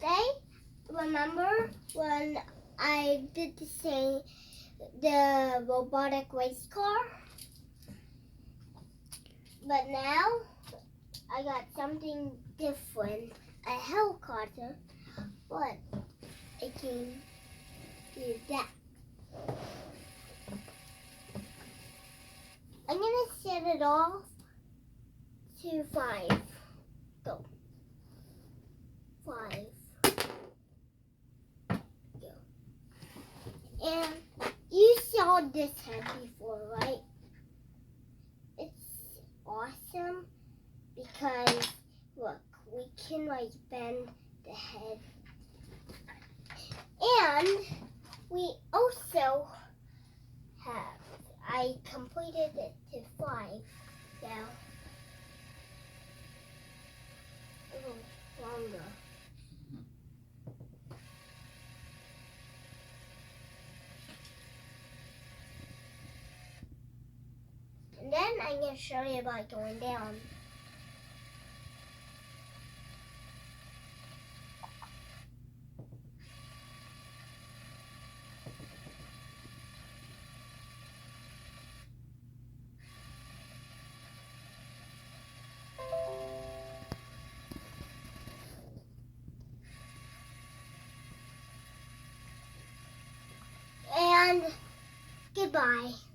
They remember when I did the robotic race car? But now I got something different, a helicopter, but I can do that. I'm gonna set it off to 5. Go. 5. Go. And you saw this head before, right? It's awesome because look, we can like bend the head. And we also I completed it to 5 now. A little longer. And then I'm going to show you about going down. And goodbye.